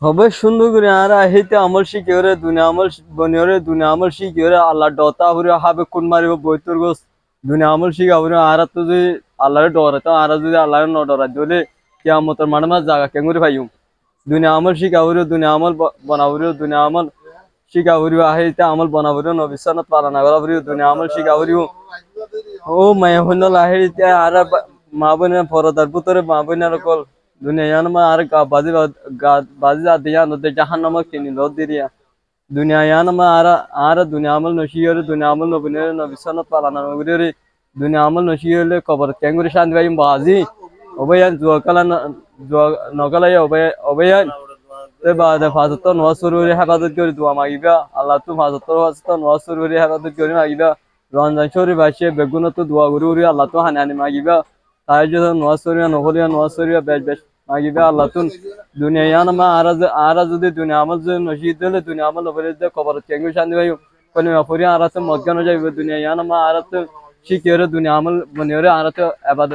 হবে সুন্দর করে আর আহিতে আমল শিখিওরে দুনিয়া আমল বনিওরে দুনিয়া আমল শিখিওরে আল্লাহ ডতা হরে হবে কোন মারিব বইতর গোস দুনিয়া আমল শিখা হরে আর তো যদি আল্লাহরে ডরে তো আর যদি আল্লাহরে ন ডরা দিলে কিয়ামতের মানে মাছ জায়গা কেঙ্গুরি পাইম দুনিয়া আমল শিখা হরে দুনিয়া আমল বানাবরে দুনিয়া আমল শিখা হরিও আহিতে আমল বানাবরে নবিসানত পালনা করা হরিও দুনিয়া আমল শিখা হরিও ও মায়া হইন লাহিতে আর মা বোনের পরদার পুতরে মা বোনের কল দুনিয়া মা আর গা বাজি দিয়া নদে জাহান্নামা কিনি লো দিরিয়া দুনিয়া মা আর দুনিয়া আমল নশিয়রে দুনিয়া আমল নবনের নবিসানত পালানা নগরে দুনিয়া আমল নশিয়লে কবর কেঙ্গুরি শান্তি ভাই বাজি অবয়ান জুয়াকালা জুয়া নকালাই অবয়ান তে বাদে ফাজত নওয়াজ সুরুরি হেফাজত করে দোয়া মাগিবা আল্লাহ তু ফাজত নওয়াজ সুরুরি হেফাজত করে মাগিবা রমজান শরীফ আসে বেগুনত দোয়া গুরুরি আল্লাহ তু হানি হানি মাগিবা তাহাজ্জুদ নওয়াজ সরিয়া নহলিয়া নওয়াজ সরিয়া বেশ বেশ মাগিবা আল্লাহ তুন দুনিয়া মা আর যদি দুনিয়া আমল যদি নসিদ দিলে দুনিয়া আমল বলে দে কবর কেঙ্গু শান্তি ভাই কোন মাফুরি আর তো মজ্ঞান যাইবে দুনিয়া মা আর তো শিখিরে দুনিয়া আমল বনিরে আর তো ইবাদত